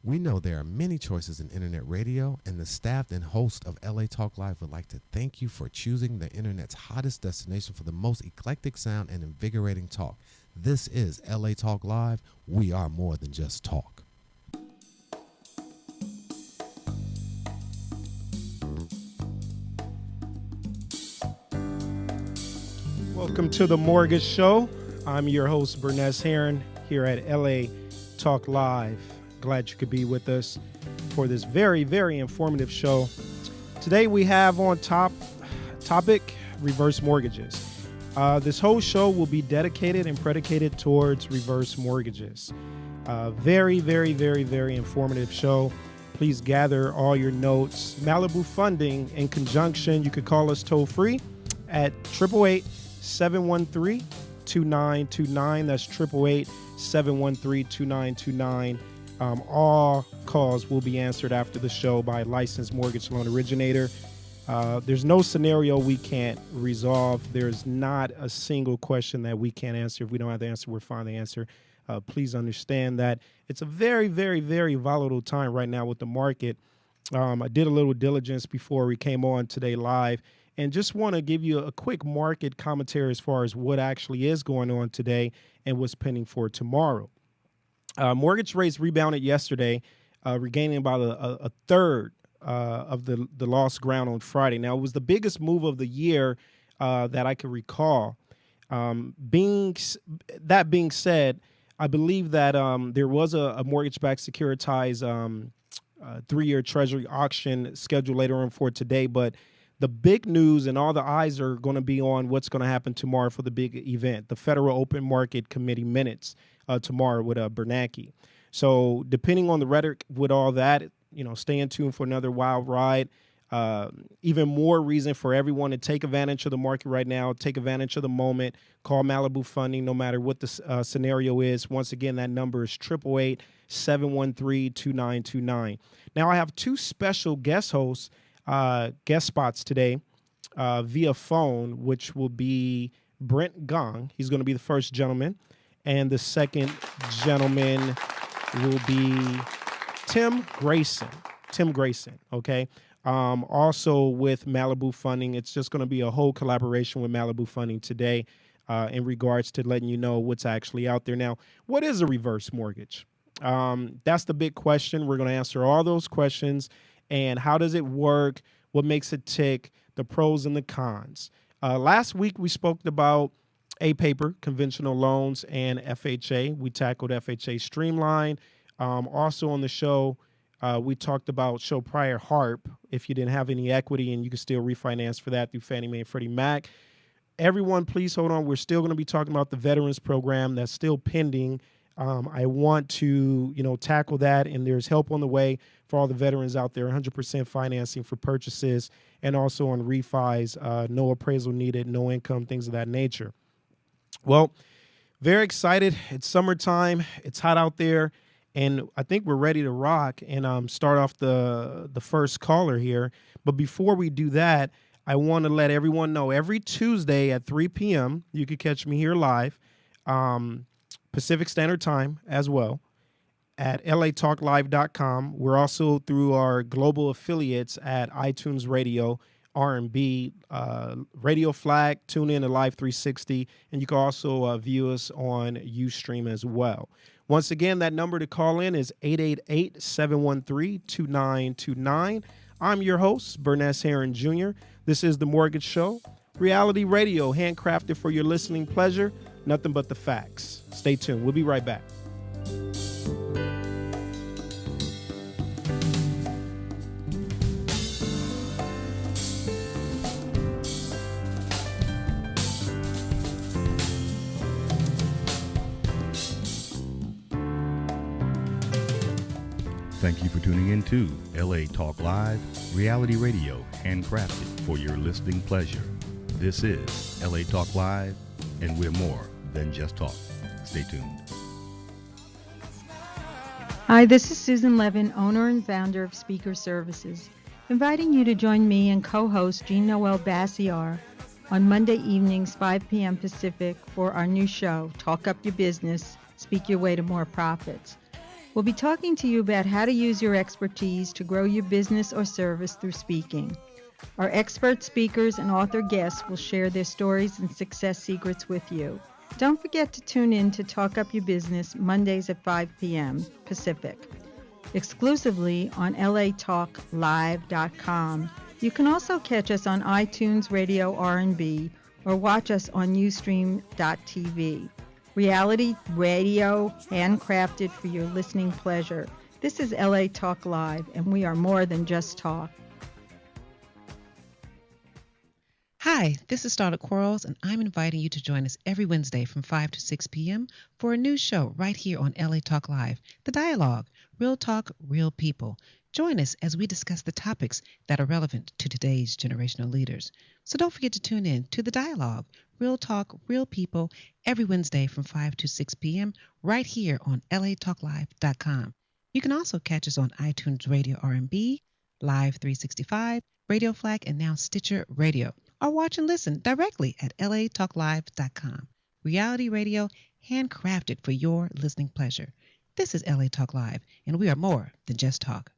We know there are many choices in internet radio, and the staff and host of LA Talk Live would like to thank you for choosing the internet's hottest destination for the most eclectic sound and invigorating talk. This is LA Talk Live. We are more than just talk. Welcome to the Mortgage Show. I'm your host, Bernez Heron, here at LA Talk Live. Glad you could be with us for this very, very informative show. Today we have on topic reverse mortgages. This whole show will be dedicated and predicated towards reverse mortgages. Very, very, very, very informative show. Please gather all your notes. Malibu Funding, in conjunction, you could call us toll free at 888-713-2929. That's 888-713-2929. All calls will be answered after the show by a licensed mortgage loan originator. There's no scenario we can't resolve. There's not a single question that we can't answer. If we don't have the answer, we'll find the answer. Please understand that it's a very, very, very volatile time right now with the market. I did a little diligence before we came on today live, and just want to give you a quick market commentary as far as what actually is going on today and what's pending for tomorrow. Mortgage rates rebounded yesterday, regaining about a third of the lost ground on Friday. Now, it was the biggest move of the year that I could recall. Being said, I believe that there was a mortgage-backed securitized 3-year Treasury auction scheduled later on for today, but the big news and all the eyes are going to be on what's going to happen tomorrow for the big event, the Federal Open Market Committee minutes tomorrow with Bernanke. So depending on the rhetoric with all that, stay in tune for another wild ride. Even more reason for everyone to take advantage of the market right now, take advantage of the moment, call Malibu Funding no matter what the scenario is. Once again, that number is 888-713-2929. Now, I have two special guest spots today via phone, which will be Brent Gong. He's going to be the first gentleman. And the second gentleman will be Tim Grayson. Okay? Also with Malibu Funding, it's just going to be a whole collaboration with Malibu Funding today in regards to letting you know what's actually out there. Now, what is a reverse mortgage? That's the big question. We're going to answer all those questions. And how does it work? What makes it tick? The pros and the cons. Last week, we spoke about A-Paper, conventional loans, and FHA. We tackled FHA Streamline. Also on the show, we talked about show prior HARP, if you didn't have any equity and you can still refinance for that through Fannie Mae and Freddie Mac. Everyone, please hold on. We're still going to be talking about the Veterans Program that's still pending. I want to, tackle that, and there's help on the way for all the veterans out there, 100% financing for purchases, and also on refis, no appraisal needed, no income, things of that nature. Well, very excited. It's summertime. It's hot out there, and I think we're ready to rock and start off the first caller here. But before we do that, I want to let everyone know every Tuesday at 3 p.m., you can catch me here live, Pacific Standard Time as well, at latalklive.com. We're also through our global affiliates at iTunes Radio, R&B, Radio Flag, tune in to Live 360, and you can also view us on Ustream as well. Once again, that number to call in is 888-713-2929. I'm your host, Bernez Heron Jr. This is The Mortgage Show, reality radio, handcrafted for your listening pleasure, nothing but the facts. Stay tuned. We'll be right back. Thank you for tuning in to LA Talk Live, reality radio, handcrafted for your listening pleasure. This is LA Talk Live, and we're more than just talk. Stay tuned. Hi, this is Susan Levin, owner and founder of Speaker Services, inviting you to join me and co-host Jean Noel Bassiar on Monday evenings, 5 p.m. Pacific, for our new show, Talk Up Your Business, Speak Your Way to More Profits. We'll be talking to you about how to use your expertise to grow your business or service through speaking. Our expert speakers and author guests will share their stories and success secrets with you. Don't forget to tune in to Talk Up Your Business Mondays at 5 p.m. Pacific, exclusively on latalklive.com. You can also catch us on iTunes Radio R&B or watch us on Ustream.tv. Reality radio, handcrafted for your listening pleasure. This is LA Talk Live, and we are more than just talk. Hi, this is Starlet Quarles, and I'm inviting you to join us every Wednesday from 5 to 6 p.m. for a new show right here on LA Talk Live, The Dialogue, Real Talk, Real People. Join us as we discuss the topics that are relevant to today's generational leaders. So don't forget to tune in to The Dialogue, Real Talk, Real People, every Wednesday from 5 to 6 p.m. right here on latalklive.com. You can also catch us on iTunes Radio R&B, Live 365, Radio Flag, and now Stitcher Radio. Or watch and listen directly at latalklive.com. Reality radio, handcrafted for your listening pleasure. This is LA Talk Live, and we are more than just talk.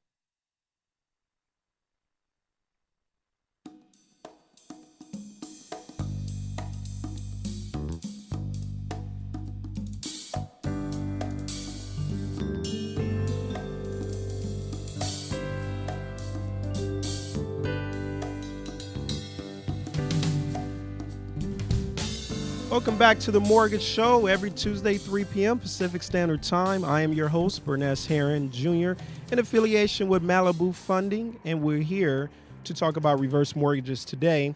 Welcome back to The Mortgage Show every Tuesday, 3 p.m. Pacific Standard Time. I am your host, Berness Herron Jr., in affiliation with Malibu Funding, and we're here to talk about reverse mortgages today.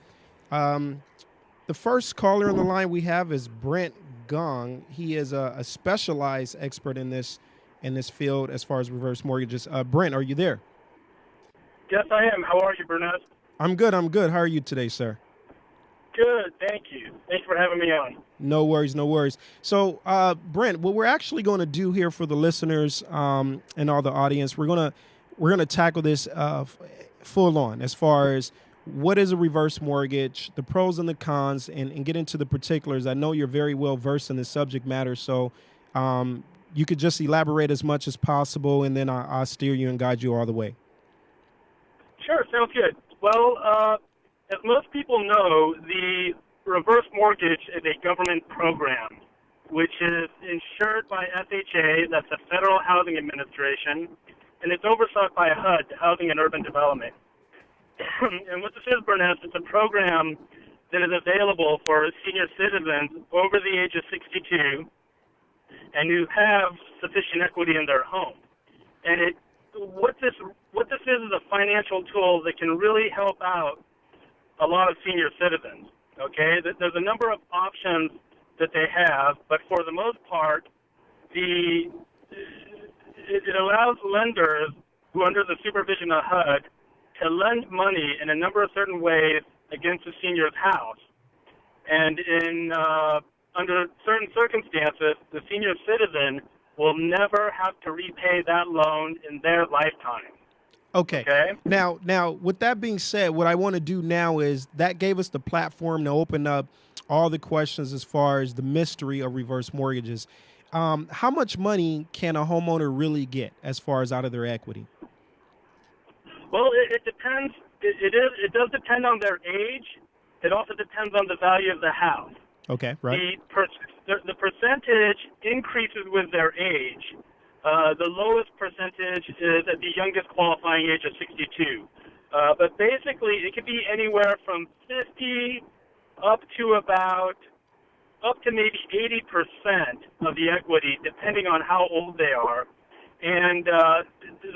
The first caller on the line we have is Brent Gong. He is a specialized expert in this field as far as reverse mortgages. Brent, are you there? Yes, I am. How are you, Berness? I'm good. How are you today, sir? Good, thank you. Thanks for having me on. No worries. So, Brent, what we're actually going to do here for the listeners and all the audience, we're gonna tackle this full on as far as what is a reverse mortgage, the pros and the cons, and get into the particulars. I know you're very well versed in this subject matter, so you could just elaborate as much as possible, and then I'll steer you and guide you all the way. Sure, sounds good. Well, as most people know, the reverse mortgage is a government program, which is insured by FHA, that's the Federal Housing Administration, and it's oversaw by HUD, Housing and Urban Development. And what this is, Berness, it's a program that is available for senior citizens over the age of 62 and who have sufficient equity in their home. And what this is a financial tool that can really help out a lot of senior citizens, okay? There's a number of options that they have, but for the most part, it allows lenders who are under the supervision of HUD to lend money in a number of certain ways against a senior's house. And under certain circumstances, the senior citizen will never have to repay that loan in their lifetime. Okay. Now, with that being said, what I want to do now is that gave us the platform to open up all the questions as far as the mystery of reverse mortgages. How much money can a homeowner really get as far as out of their equity? Well, it depends. It does depend on their age. It also depends on the value of the house. Okay, right. The percentage increases with their age. The lowest percentage is at the youngest qualifying age of 62. But basically, it could be anywhere from 50 up to maybe 80% of the equity, depending on how old they are. And the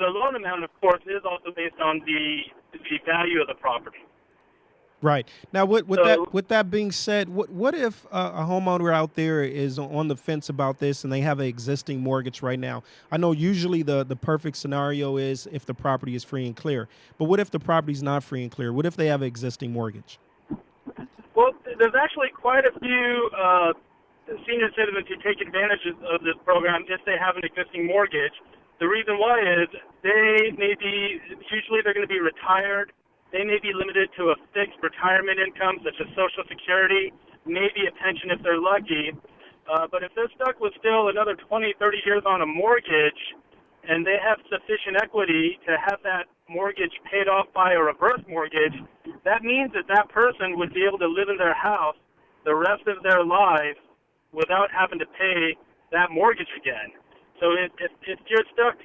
loan amount, of course, is also based on the value of the property. Right. Now, with that being said, what if a homeowner out there is on the fence about this and they have an existing mortgage right now? I know usually the perfect scenario is if the property is free and clear. But what if the property is not free and clear? What if they have an existing mortgage? Well, there's actually quite a few senior citizens who take advantage of this program if they have an existing mortgage. The reason why is usually they're going to be retired. They may be limited to a fixed retirement income, such as Social Security, maybe a pension if they're lucky. But if they're stuck with still another 20, 30 years on a mortgage, and they have sufficient equity to have that mortgage paid off by a reverse mortgage, that means that that person would be able to live in their house the rest of their lives without having to pay that mortgage again. So if you're stuck,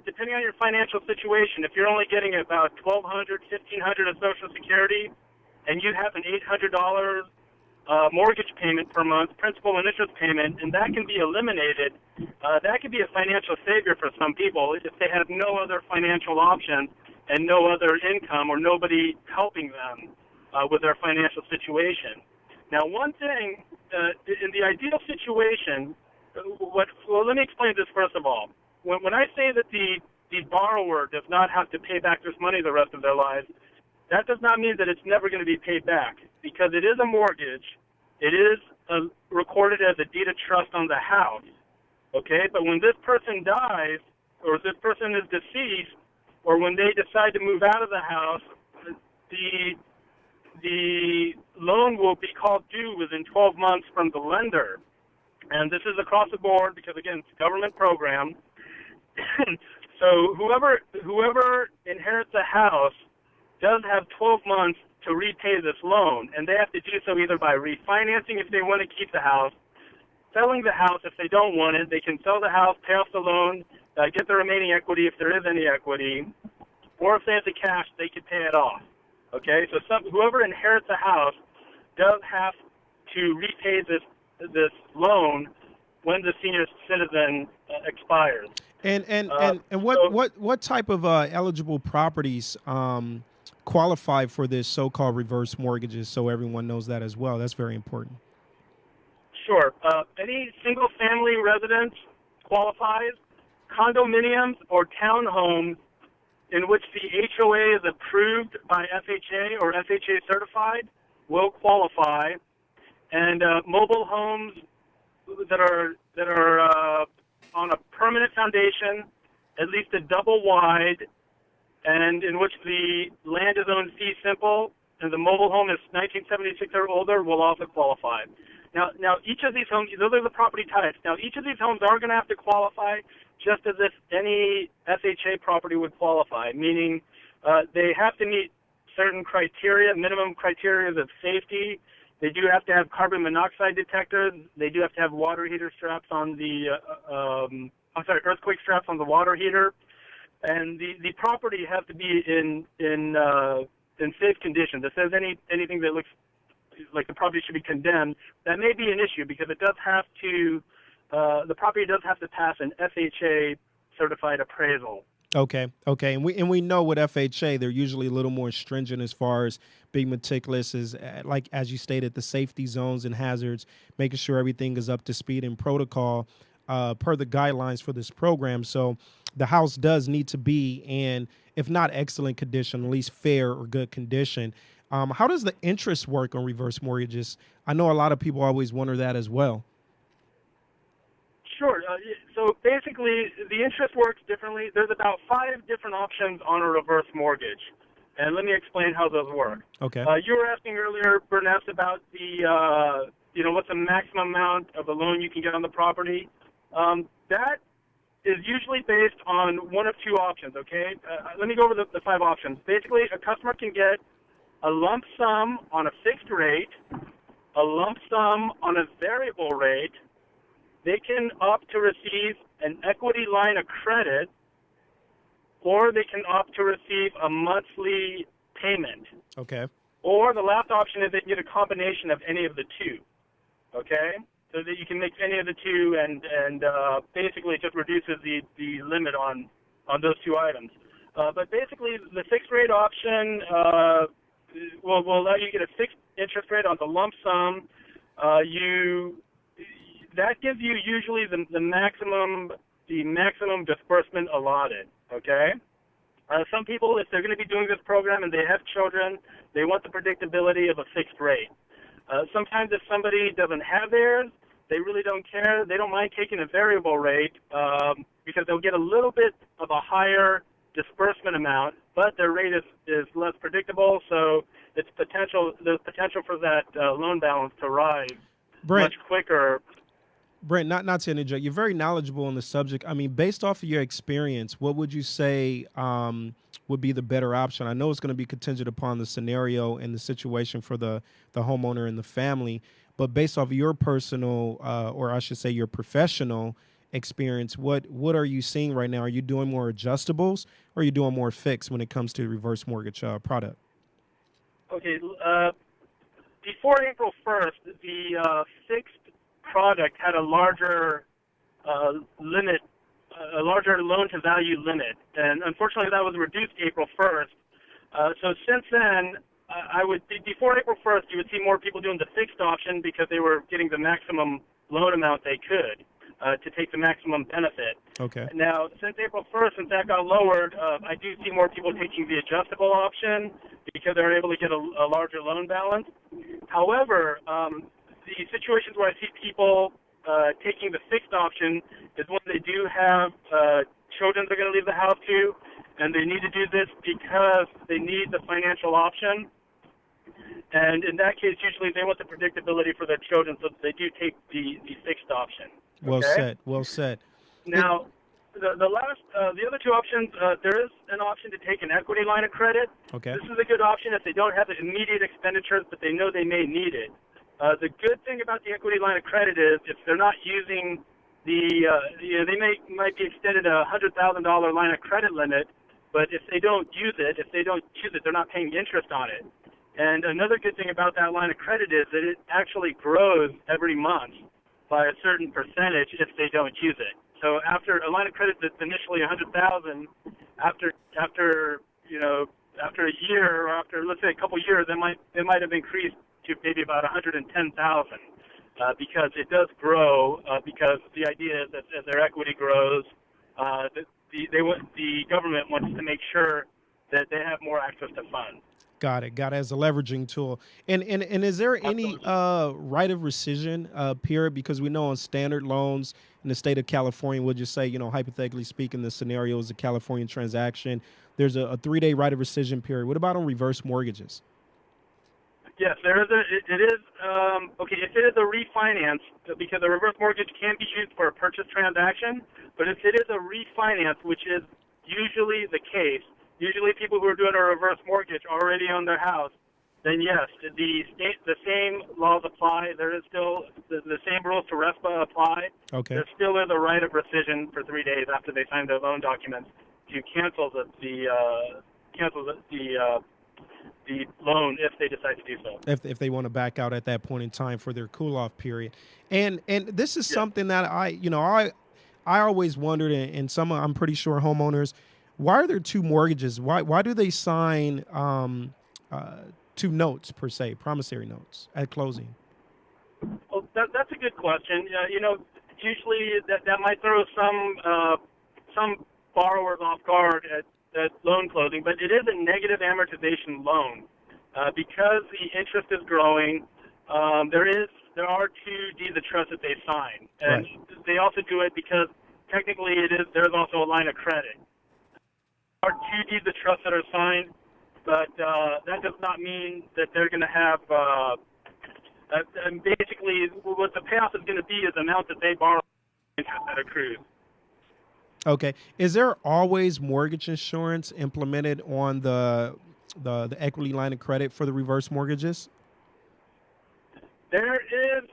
depending on your financial situation, if you're only getting about $1,200, $1,500 of Social Security, and you have an $800 mortgage payment per month, principal and interest payment, and that can be eliminated, that could be a financial savior for some people if they have no other financial option and no other income or nobody helping them with their financial situation. Now, one thing, in the ideal situation, let me explain this first of all. When I say that the borrower does not have to pay back this money the rest of their lives, that does not mean that it's never going to be paid back, because it is a mortgage. It is recorded as a deed of trust on the house, okay? But when this person dies, or this person is deceased, or when they decide to move out of the house, the loan will be called due within 12 months from the lender. And this is across the board because, again, it's a government program. So whoever inherits a house does have 12 months to repay this loan, and they have to do so either by refinancing if they want to keep the house, selling the house if they don't want it. They can sell the house, pay off the loan, get the remaining equity if there is any equity, or if they have the cash, they can pay it off. Okay, so whoever inherits a house does have to repay this loan when the senior citizen expires. And what type of eligible properties qualify for this so-called reverse mortgages? So everyone knows that as well. That's very important. Sure. Any single-family residence qualifies. Condominiums or townhomes in which the HOA is approved by FHA or FHA certified will qualify, and mobile homes that are on a permanent foundation, at least a double wide, and in which the land is owned fee simple, and the mobile home is 1976 or older, will also qualify. Now each of these homes, those are the property types. Now each of these homes are going to have to qualify just as if any FHA property would qualify, meaning they have to meet certain criteria, minimum criteria of safety. They do have to have carbon monoxide detectors. They do have to have water heater straps on the, earthquake straps on the water heater. And the property has to be in safe condition. If there's anything that looks like the property should be condemned, that may be an issue because it does have to, the property does have to pass an FHA certified appraisal. Okay. And we know with FHA, they're usually a little more stringent as far as being meticulous, as you stated, the safety zones and hazards, making sure everything is up to speed and protocol per the guidelines for this program. So the house does need to be in, if not excellent condition, at least fair or good condition. How does the interest work on reverse mortgages? I know a lot of people always wonder that as well. Sure. So basically, the interest works differently. There's about 5 different options on a reverse mortgage. And let me explain how those work. Okay. You were asking earlier, Burness, about the, what's the maximum amount of a loan you can get on the property. That is usually based on one of 2 options, okay? Let me go over the 5 options. Basically, a customer can get a lump sum on a fixed rate, a lump sum on a variable rate. They can opt to receive an equity line of credit, or they can opt to receive a monthly payment. Okay. Or the last option is they can get a combination of any of the 2, okay? So that you can mix any of the 2, and basically it just reduces the limit on those 2 items. But basically, the fixed rate option will allow you to get a fixed interest rate on the lump sum. That gives you usually the maximum disbursement allotted, okay? Some people, if they're going to be doing this program and they have children, they want the predictability of a fixed rate. Sometimes if somebody doesn't have theirs, they really don't care. They don't mind taking a variable rate because they'll get a little bit of a higher disbursement amount, but their rate is less predictable, so there's potential for that loan balance to rise much quicker. Brent, not to interject, you're very knowledgeable on the subject. I mean, based off of your experience, what would you say would be the better option? I know it's going to be contingent upon the scenario and the situation for the homeowner and the family, but based off of your personal, or I should say your professional experience, what are you seeing right now? Are you doing more adjustables, or are you doing more fixed when it comes to reverse mortgage product? Okay, before April 1st, the fixed product had a larger limit, a larger loan-to-value limit, and unfortunately that was reduced April 1st. So since then, before April 1st, you would see more people doing the fixed option because they were getting the maximum loan amount they could to take the maximum benefit. Okay. Now, since April 1st, since that got lowered, I do see more people taking the adjustable option because they're able to get a larger loan balance. However, the situations where I see people taking the fixed option is when they do have children they're going to leave the house to, and they need to do this because they need the financial option. And in that case, usually they want the predictability for their children, so they do take the fixed option. Well Okay? said. Well said. Now, the other two options, there is an option to take an equity line of credit. Okay. This is a good option if they don't have the immediate expenditures, but they know they may need it. The good thing about the equity line of credit is if they're not using they might be extended a $100,000 line of credit limit, but if they don't use it, they're not paying interest on it. And another good thing about that line of credit is that it actually grows every month by a certain percentage if they don't use it. So after a line of credit that's initially $100,000, after a year or after, let's say, a couple years, it might have increased to maybe about $110,000 because it does grow. Because the idea is that as their equity grows, the government wants to make sure that they have more access to funds. Got it as a leveraging tool. And is there any right of rescission period? Because we know on standard loans in the state of California, we'll just say, hypothetically speaking, the scenario is a California transaction. There's a 3-day right of rescission period. What about on reverse mortgages? Yes, there is. It is okay if it is a refinance, because a reverse mortgage can be used for a purchase transaction. But if it is a refinance, which is usually the case, usually people who are doing a reverse mortgage already own their house, then yes, the same laws apply. There is still the same rules to RESPA apply. Okay. There still is a right of rescission for 3 days after they sign their loan documents to cancel the loan if they decide to do so. If they want to back out at that point in time for their cool-off period. And this is something that I always wondered, and I'm pretty sure homeowners, why are there two mortgages? Why do they sign two notes per se, promissory notes at closing? Well, that's a good question. Usually that might throw some borrowers off guard at loan closing, but it is a negative amortization loan because the interest is growing. There are two deeds of trust that they sign, and they also do it because technically there's also a line of credit. There are two deeds of trust that are signed, but that does not mean that they're going to have. And basically, what the payoff is going to be is the amount that they borrow, interest that accrues. Okay. Is there always mortgage insurance implemented on the equity line of credit for the reverse mortgages? There is.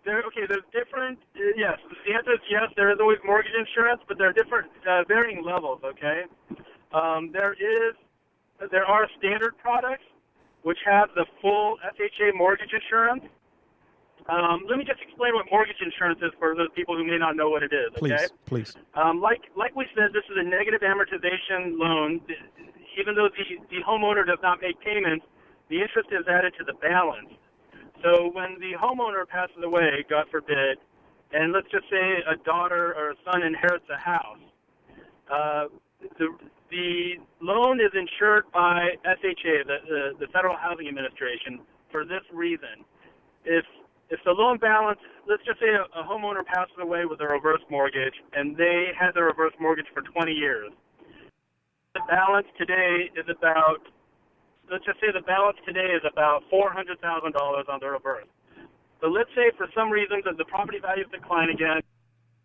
There's different. Yes, the answer is yes. There is always mortgage insurance, but there are different, varying levels. Okay. There are standard products which have the full FHA mortgage insurance. Let me just explain what mortgage insurance is for those people who may not know what it is. Okay? Please. Like we said, this is a negative amortization loan. Even though the homeowner does not make payments, the interest is added to the balance. So when the homeowner passes away, God forbid, and let's just say a daughter or a son inherits a house, the loan is insured by FHA, the Federal Housing Administration, for this reason. If the loan balance, let's just say a homeowner passes away with a reverse mortgage, and they had their reverse mortgage for 20 years. The balance today is about, let's just say the balance today is about $400,000 on the reverse. But let's say for some reason that the property values decline again,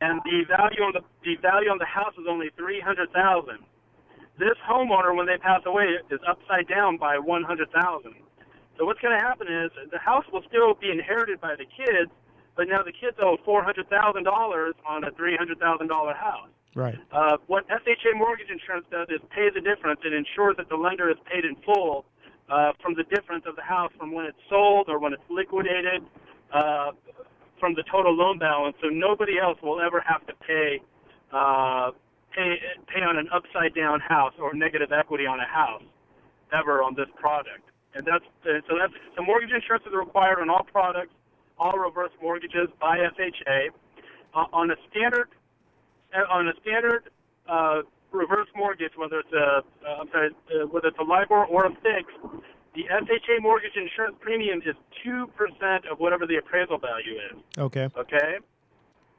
and the value on the house is only $300,000. This homeowner, when they pass away, is upside down by $100,000. So what's going to happen is the house will still be inherited by the kids, but now the kids owe $400,000 on a $300,000 house. Right. What FHA mortgage insurance does is pay the difference. It ensures that the lender is paid in full from the difference of the house from when it's sold or when it's liquidated from the total loan balance. So nobody else will ever have to pay on an upside down house or negative equity on a house ever on this product. And that's so mortgage insurance is required on all products, all reverse mortgages by FHA. On a standard reverse mortgage, whether it's a LIBOR or a fixed, the FHA mortgage insurance premium is 2% of whatever the appraisal value is. Okay. Okay?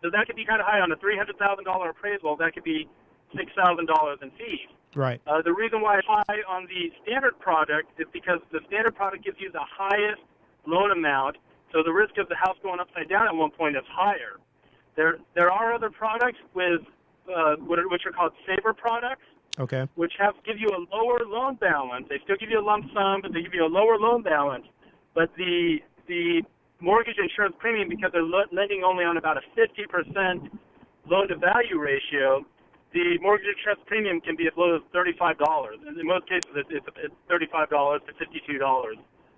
So that could be kind of high on a $300,000 appraisal. That could be $6,000 in fees. Right. The reason why it's high on the standard product is because the standard product gives you the highest loan amount, so the risk of the house going upside down at one point is higher. There are other products with which are called saver products, Okay. which give you a lower loan balance. They still give you a lump sum, but they give you a lower loan balance. But the mortgage insurance premium, because they're lending only on about a 50% loan-to-value ratio, the mortgage insurance premium can be as low as $35. In most cases, it's $35 to $52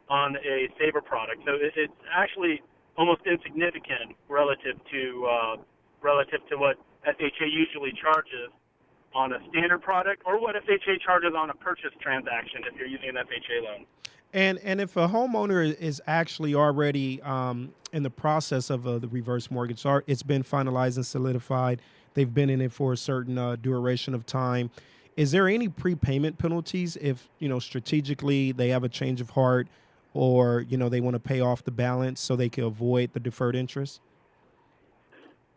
on a saver product. So it's actually almost insignificant relative to what FHA usually charges on a standard product, or what FHA charges on a purchase transaction if you're using an FHA loan. And if a homeowner is actually already in the process of the reverse mortgage, it's been finalized and solidified, they've been in it for a certain duration of time, is there any prepayment penalties if, strategically they have a change of heart, or, they want to pay off the balance so they can avoid the deferred interest?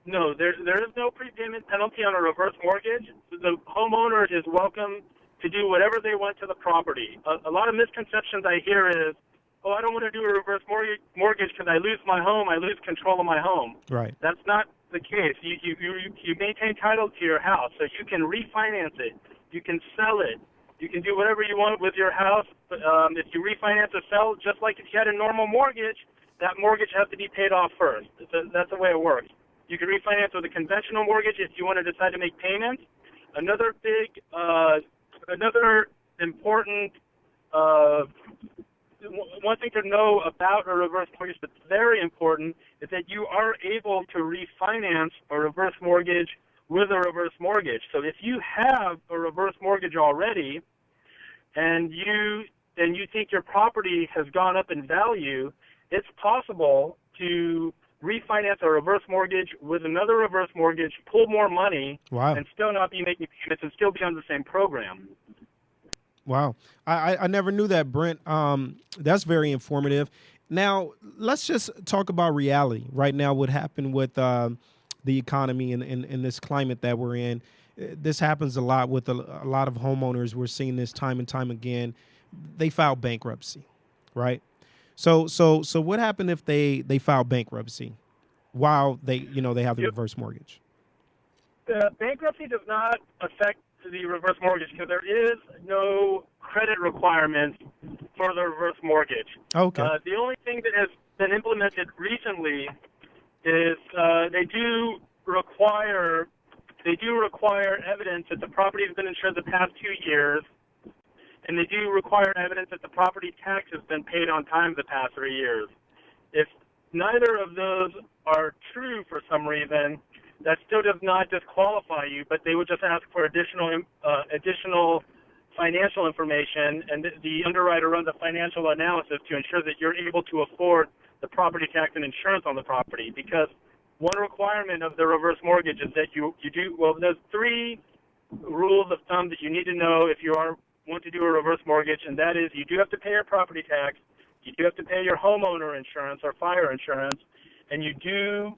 No, there is no prepayment penalty on a reverse mortgage. The homeowner is welcome to do whatever they want to the property. A lot of misconceptions I hear is, I don't want to do a reverse mortgage because I lose my home, I lose control of my home. Right. That's not the case. You maintain title to your house, so you can refinance it. You can sell it. You can do whatever you want with your house. If you refinance or sell, just like if you had a normal mortgage, that mortgage has to be paid off first. That's the way it works. You can refinance with a conventional mortgage if you want to decide to make payments. Another important one thing to know about a reverse mortgage that's very important is that you are able to refinance a reverse mortgage with a reverse mortgage. So if you have a reverse mortgage already and you think your property has gone up in value, it's possible to refinance a reverse mortgage with another reverse mortgage, pull more money, Wow. and still not be making payments and still be on the same program. Wow. I never knew that, Brent. That's very informative. Now, let's just talk about reality right now, what happened with the economy and this climate that we're in. This happens a lot with a lot of homeowners. We're seeing this time and time again. They file bankruptcy, right? So what happened if they file bankruptcy while they have the reverse mortgage? Bankruptcy does not affect the reverse mortgage because there is no credit requirement for the reverse mortgage. Okay. The only thing that has been implemented recently is they do require evidence that the property has been insured the past 2 years, and they do require evidence that the property tax has been paid on time the past 3 years. If neither of those are true for some reason, that still does not disqualify you, but they would just ask for additional financial information, and the underwriter runs a financial analysis to ensure that you're able to afford the property tax and insurance on the property. Because one requirement of the reverse mortgage is that there's 3 rules of thumb that you need to know if you want to do a reverse mortgage, and that is you do have to pay your property tax, you do have to pay your homeowner insurance or fire insurance, and you do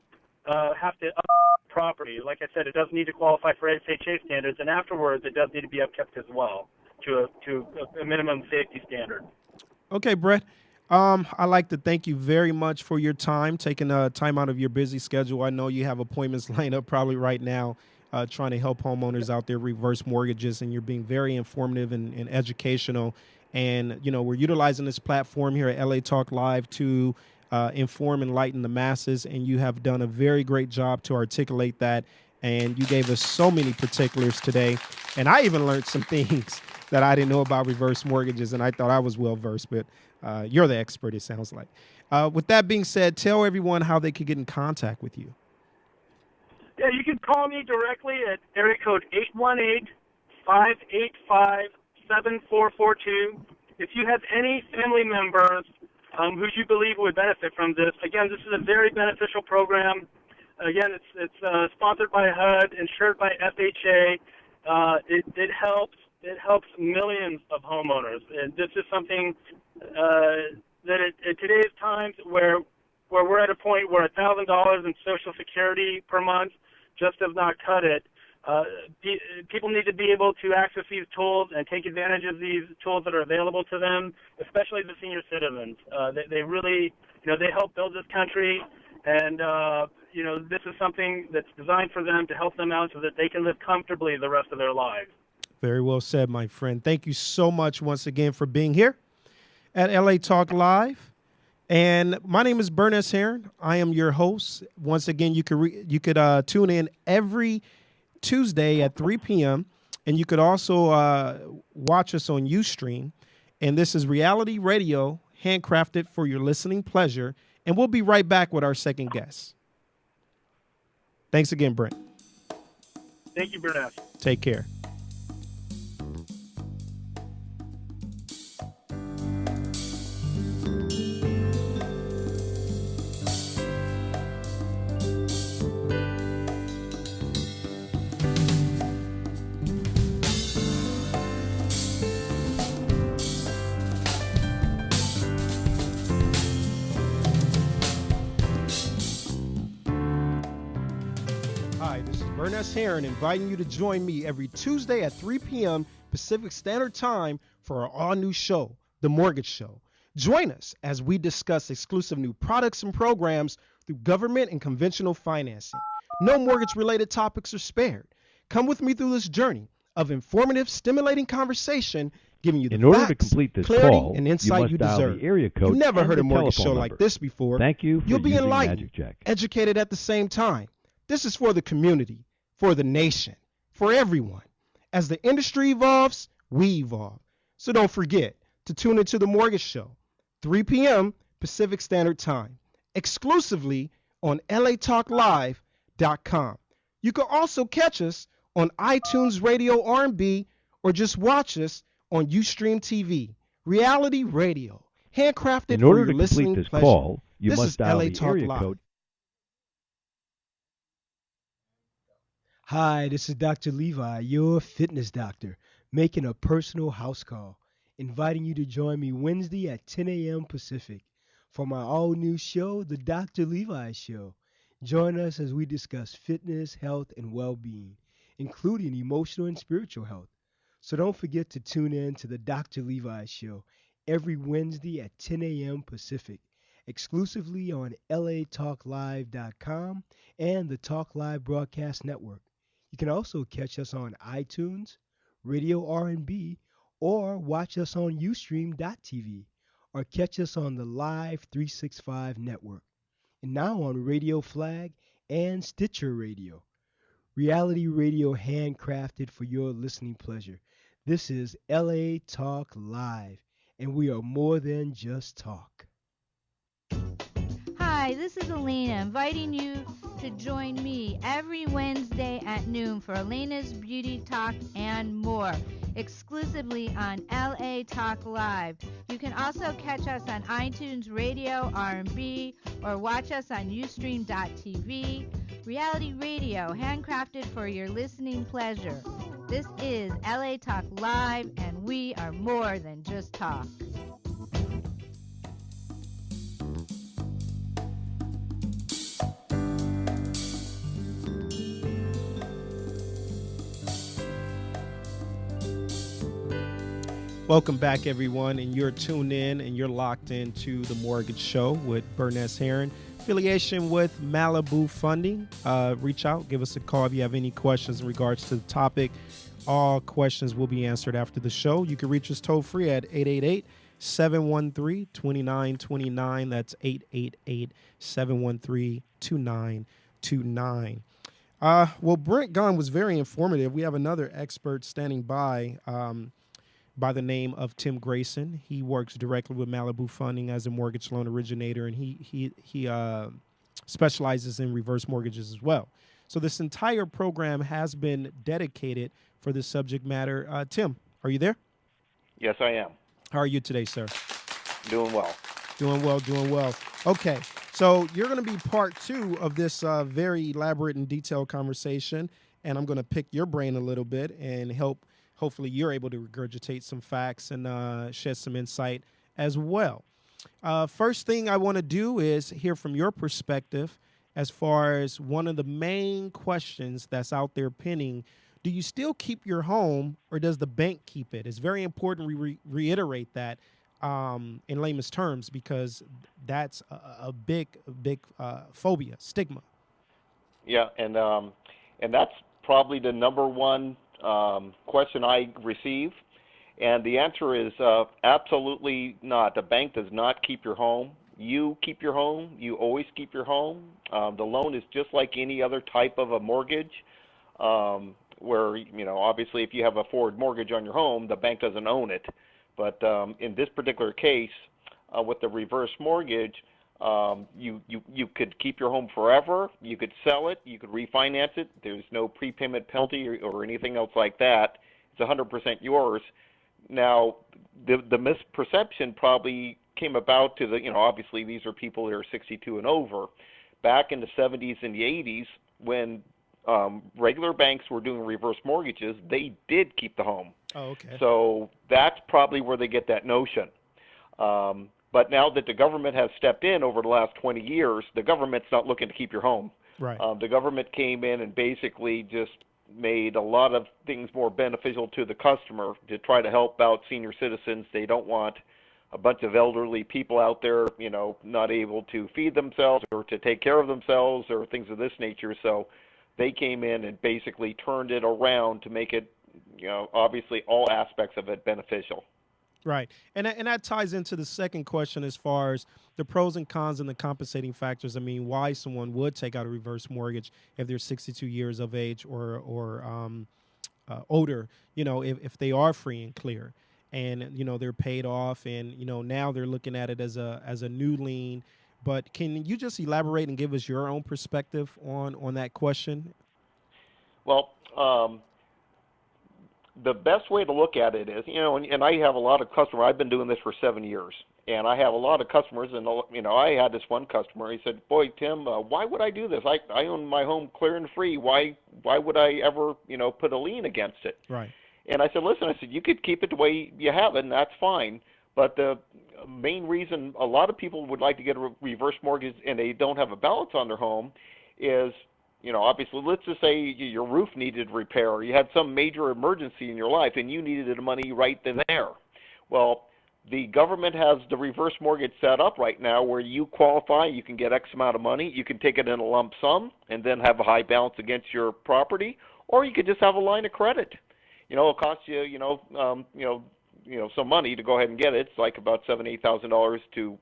have to up property. Like I said, it does need to qualify for FHA standards, and afterwards it does need to be upkept as well to a minimum safety standard. Okay, Brett. I'd like to thank you very much for your time, taking time out of your busy schedule. I know you have appointments lined up probably right now, trying to help homeowners out there reverse mortgages, and you're being very informative and educational. And, we're utilizing this platform here at LA Talk Live to inform and enlighten the masses, and you have done a very great job to articulate that. And you gave us so many particulars today. And I even learned some things that I didn't know about reverse mortgages, and I thought I was well versed, but you're the expert, it sounds like. With that being said, tell everyone how they could get in contact with you. Yeah, you can call me directly at area code 818-585-7442. If you have any family members who you believe would benefit from this, again, this is a very beneficial program. Again, it's sponsored by HUD, insured by FHA. It helps millions of homeowners. And this is something that at today's times where we're at a point where $1,000 in Social Security per month just does not cut it. People need to be able to access these tools and take advantage of these tools that are available to them, especially the senior citizens. They really, they help build this country, and this is something that's designed for them to help them out so that they can live comfortably the rest of their lives. Very well said, my friend. Thank you so much once again for being here at LA Talk Live. And my name is Bernice Heron. I am your host. Once again, you could tune in every Tuesday at 3 p.m. And you could also watch us on Ustream. And this is Reality Radio, handcrafted for your listening pleasure. And we'll be right back with our second guest. Thanks again, Brent. Thank you, Bernice. Take care. Bernice Heron inviting you to join me every Tuesday at 3 p.m. Pacific Standard Time for our all-new show, The Mortgage Show. Join us as we discuss exclusive new products and programs through government and conventional financing. No mortgage-related topics are spared. Come with me through this journey of informative, stimulating conversation, giving you the facts, to complete this clarity, call, and insight you dial deserve. the area code You've never and heard a the mortgage show telephone like number. this before. Thank you for You'll be using enlightened, Magic Check. educated at the same time. This is for the community, for the nation, for everyone. As the industry evolves, we evolve. So don't forget to tune into The Mortgage Show, 3 p.m. Pacific Standard Time, exclusively on latalklive.com. You can also catch us on iTunes Radio R&B or just watch us on Ustream TV, Reality Radio, handcrafted In for order your to listening complete this pleasure. call, you This must is dial LA the Talk area Live. code. Hi, this is Dr. Levi, your fitness doctor, making a personal house call, inviting you to join me Wednesday at 10 a.m. Pacific for my all-new show, The Dr. Levi Show. Join us as we discuss fitness, health, and well-being, including emotional and spiritual health. So don't forget to tune in to The Dr. Levi Show every Wednesday at 10 a.m. Pacific, exclusively on latalklive.com and the Talk Live Broadcast Network. You can also catch us on iTunes, Radio R&B, or watch us on Ustream.tv, or catch us on the Live 365 network, and now on Radio Flag and Stitcher Radio. Reality radio handcrafted for your listening pleasure. This is LA Talk Live, and we are more than just talk. Hi, this is Elena, inviting you to join me every Wednesday at noon for Elena's Beauty Talk and more, exclusively on LA Talk Live. You can also catch us on iTunes Radio R&B or watch us on Ustream.tv. Reality radio, handcrafted for your listening pleasure. This is LA Talk Live, and we are more than just talk. Welcome back, everyone, and you're tuned in and you're locked into The Mortgage Show with Burness Herron, affiliation with Malibu Funding. Reach out, give us a call if you have any questions in regards to the topic. All questions will be answered after the show. You can reach us toll free at 888-713-2929. That's 888-713-2929. Well, Brent Gunn was very informative. We have another expert standing by the name of Tim Grayson. He works directly with Malibu Funding as a mortgage loan originator, and he specializes in reverse mortgages as well. So this entire program has been dedicated for this subject matter. Tim, are you there? Yes, I am. How are you today, sir? Doing well. Doing well. Okay, so you're going to be part 2 of this very elaborate and detailed conversation, and I'm going to pick your brain a little bit and hopefully you're able to regurgitate some facts and shed some insight as well. First thing I want to do is hear from your perspective as far as one of the main questions that's out there pending. Do you still keep your home, or does the bank keep it? It's very important we reiterate that in layman's terms, because that's a big phobia, stigma. Yeah, and that's probably the number one question I receive, and the answer is absolutely not. The bank does not keep your home. You keep your home. You always keep your home. The loan is just like any other type of a mortgage, where, obviously if you have a forward mortgage on your home, the bank doesn't own it. But in this particular case, with the reverse mortgage, you could keep your home forever. You could sell it. You could refinance it. There's no prepayment penalty or anything else like that. It's 100% yours. Now, the misperception probably came about to obviously these are people that are 62 and over. Back in the 70s and the 80s, when regular banks were doing reverse mortgages, they did keep the home. Oh, okay. So that's probably where they get that notion. But now that the government has stepped in over the last 20 years, the government's not looking to keep your home. Right. The government came in and basically just made a lot of things more beneficial to the customer to try to help out senior citizens. They don't want a bunch of elderly people out there, not able to feed themselves or to take care of themselves or things of this nature. So they came in and basically turned it around to make it, obviously all aspects of it beneficial. Right. And that ties into the second question as far as the pros and cons and the compensating factors. I mean, why someone would take out a reverse mortgage if they're 62 years of age or older, if they are free and clear and, they're paid off and, now they're looking at it as a new lien. But can you just elaborate and give us your own perspective on that question? Well, the best way to look at it is, and I have a lot of customers. I've been doing this for 7 years, and I have a lot of customers. And I had this one customer. He said, "Boy, Tim, why would I do this? I own my home clear and free. Why would I ever, put a lien against it?" Right. And I said, "Listen, you could keep it the way you have it, and that's fine. But the main reason a lot of people would like to get a reverse mortgage and they don't have a balance on their home is." Obviously, let's just say your roof needed repair or you had some major emergency in your life and you needed the money right then and there. Well, the government has the reverse mortgage set up right now where you qualify, you can get X amount of money, you can take it in a lump sum and then have a high balance against your property, or you could just have a line of credit. It'll cost you, some money to go ahead and get it. It's like about $7,000-8,000 to,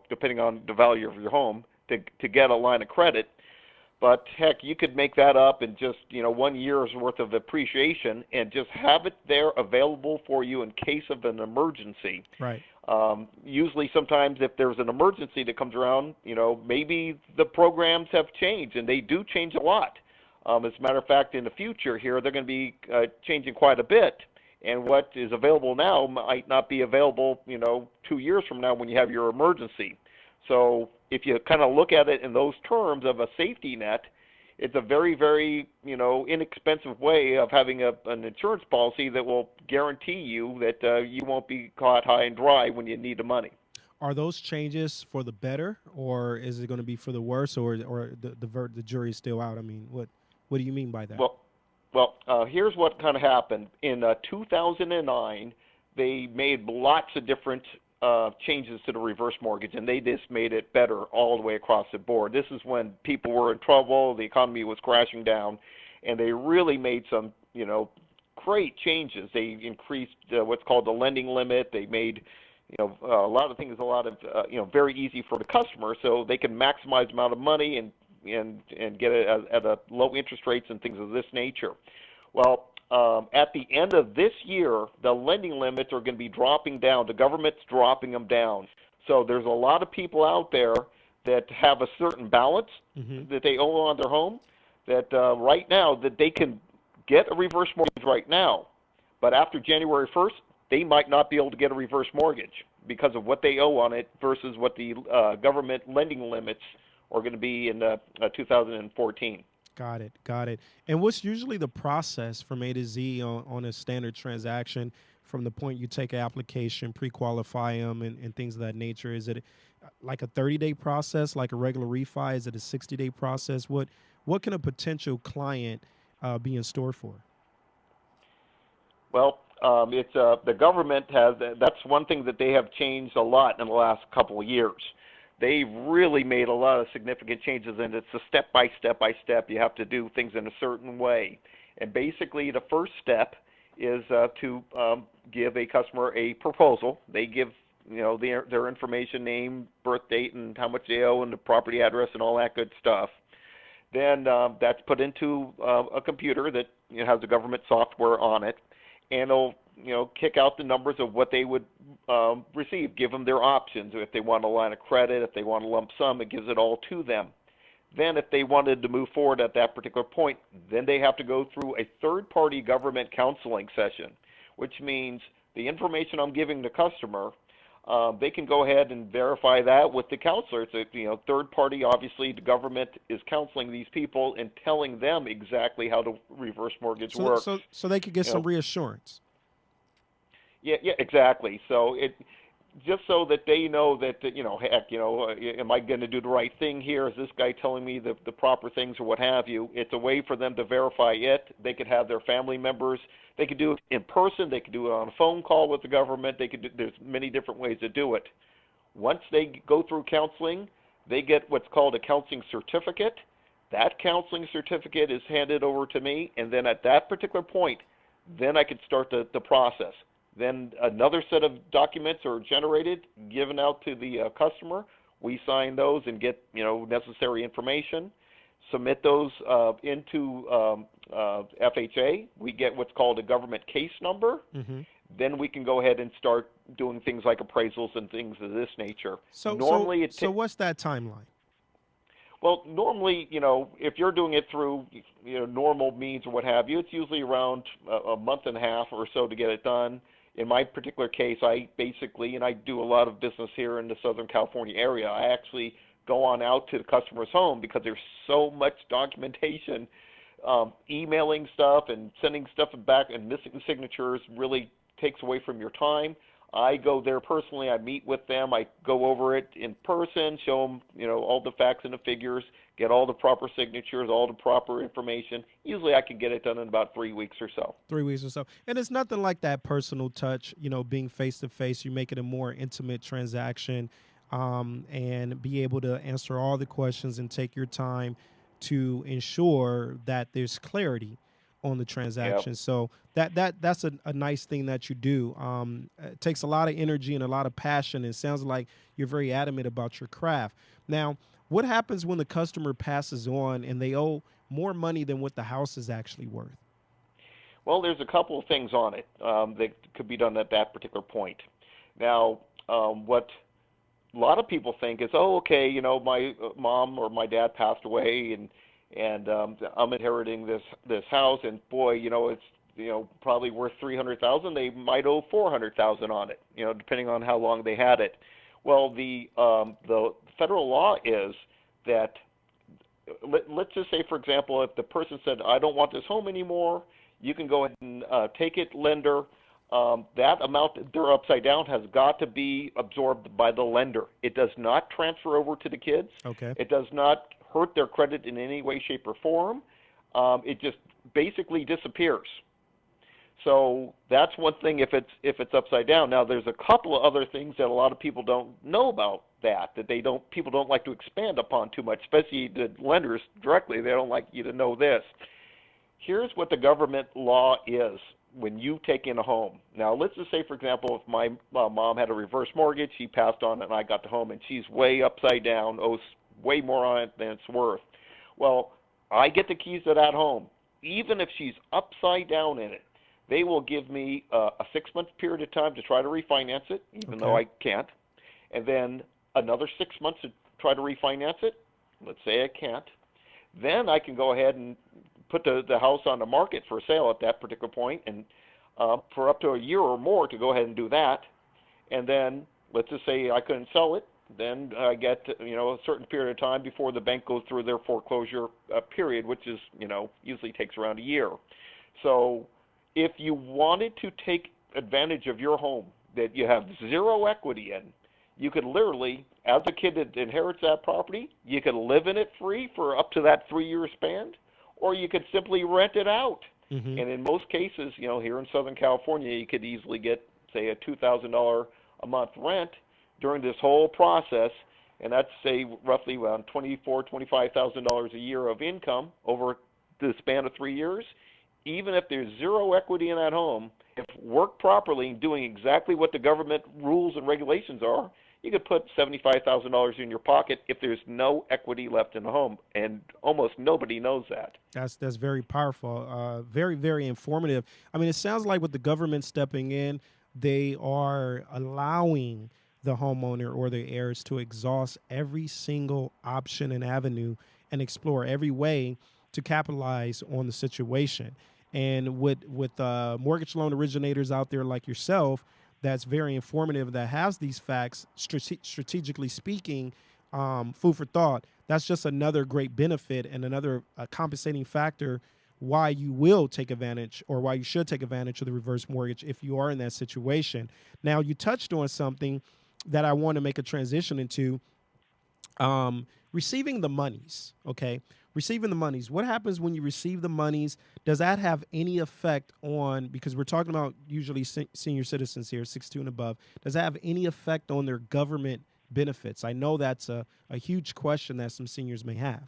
depending on the value of your home, to get a line of credit. But heck, you could make that up in just 1 year's worth of appreciation and just have it there available for you in case of an emergency. Right. Usually, sometimes if there's an emergency that comes around, maybe the programs have changed, and they do change a lot. As a matter of fact, in the future here, they're going to be changing quite a bit. And what is available now might not be available, 2 years from now when you have your emergency. So if you kind of look at it in those terms of a safety net, it's a very, very, inexpensive way of having an insurance policy that will guarantee you that you won't be caught high and dry when you need the money. Are those changes for the better, or is it going to be for the worse, or the jury is still out? I mean, what do you mean by that? Well, here's what kind of happened. In 2009, they made lots of different changes to the reverse mortgage, and they just made it better all the way across the board. This is when people were in trouble, the economy was crashing down, and they really made some, great changes. They increased what's called the lending limit. They made, a lot of things, very easy for the customer, so they can maximize the amount of money and get it at a low interest rates and things of this nature. Well, at the end of this year, the lending limits are going to be dropping down. The government's dropping them down. So there's a lot of people out there that have a certain balance that they owe on their home that right now that they can get a reverse mortgage right now. But after January 1st, they might not be able to get a reverse mortgage because of what they owe on it versus what the government lending limits are going to be in 2014. Got it. And what's usually the process from A to Z on a standard transaction from the point you take an application, pre-qualify them, and things of that nature? Is it like a 30-day process, like a regular refi? Is it a 60-day process? What can a potential client be in store for? Well, it's the government has. That's one thing that they have changed a lot in the last couple of years. They've really made a lot of significant changes, and it's a step-by-step. You have to do things in a certain way. And basically, the first step is to give a customer a proposal. They give their information, name, birth date, and how much they owe, and the property address, and all that good stuff. Then that's put into a computer that has the government software on it, and it'll kick out the numbers of what they would receive, give them their options. If they want a line of credit, if they want a lump sum, it gives it all to them. Then if they wanted to move forward at that particular point, then they have to go through a third-party government counseling session, which means the information I'm giving the customer, they can go ahead and verify that with the counselor. It's a third party. Obviously, the government is counseling these people and telling them exactly how the reverse mortgage works. So they could get some reassurance. Yeah, exactly. So it just so that they know that am I going to do the right thing here? Is this guy telling me the proper things or what have you? It's a way for them to verify it. They could have their family members. They could do it in person. They could do it on a phone call with the government. There's many different ways to do it. Once they go through counseling, they get what's called a counseling certificate. That counseling certificate is handed over to me, and then at that particular point, then I could start the process. Then another set of documents are generated, given out to the customer. We sign those and get necessary information, submit those into FHA. We get what's called a government case number. Then we can go ahead and start doing things like appraisals and things of this nature. So what's that timeline? Well, normally, if you're doing it through, normal means or what have you, it's usually around a month and a half or so to get it done. In my particular case, I do a lot of business here in the Southern California area. I actually go on out to the customer's home because there's so much documentation. Emailing stuff and sending stuff back and missing signatures really takes away from your time. I go there personally. I meet with them. I go over it in person, show them, all the facts and the figures, get all the proper signatures, all the proper information. Usually I can get it done in about 3 weeks or so. 3 weeks or so. And it's nothing like that personal touch, being face-to-face. You make it a more intimate transaction and be able to answer all the questions and take your time to ensure that there's clarity on the transaction. Yep. So that's a nice thing that you do. It takes a lot of energy and a lot of passion. It sounds like you're very adamant about your craft. Now, what happens when the customer passes on and they owe more money than what the house is actually worth? Well, there's a couple of things on it that could be done at that particular point. Now, what a lot of people think is, my mom or my dad passed away, and I'm inheriting this house, and boy, it's probably worth $300,000. They might owe $400,000 on it, depending on how long they had it. Well, the federal law is that let's just say, for example, if the person said, I don't want this home anymore, you can go ahead and take it, lender. That amount that they're upside down has got to be absorbed by the lender. It does not transfer over to the kids. Okay. It does not hurt their credit in any way, shape, or form. It just basically disappears. So that's one thing if it's upside down. Now there's a couple of other things that a lot of people don't know about that people don't like to expand upon too much, especially the lenders directly. They don't like you to know this. Here's what the government law is when you take in a home. Now let's just say, for example, if my mom had a reverse mortgage, she passed on and I got the home and she's way upside down, owes way more on it than it's worth. Well, I get the keys to that home. Even if she's upside down in it, they will give me a 6-month period of time to try to refinance it, even though I can't, and then another 6 months to try to refinance it. Let's say I can't. Then I can go ahead and put the house on the market for sale at that particular point, and for up to a year or more to go ahead and do that. And then let's just say I couldn't sell it. Then I get a certain period of time before the bank goes through their foreclosure period, which is usually takes around a year. So if you wanted to take advantage of your home that you have zero equity in, you could literally, as a kid that inherits that property, you could live in it free for up to that 3-year span, or you could simply rent it out. Mm-hmm. And in most cases, here in Southern California, you could easily get, say, a $2,000 a month rent during this whole process, and that's, say, roughly around $24,000, $25,000 a year of income over the span of 3 years. Even if there's zero equity in that home, if worked properly, doing exactly what the government rules and regulations are, you could put $75,000 in your pocket if there's no equity left in the home, and almost nobody knows that. That's very powerful, very, very informative. I mean, it sounds like with the government stepping in, they are allowing the homeowner or their heirs to exhaust every single option and avenue and explore every way to capitalize on the situation. And with mortgage loan originators out there like yourself, that's very informative, that has these facts, strategically speaking, food for thought. That's just another great benefit and another compensating factor why you will take advantage, or why you should take advantage of the reverse mortgage if you are in that situation. Now, you touched on something that I want to make a transition into, receiving the monies, okay? Receiving the monies. What happens when you receive the monies? Does that have any effect on, because we're talking about usually senior citizens here, 62 and above, does that have any effect on their government benefits? I know that's a huge question that some seniors may have.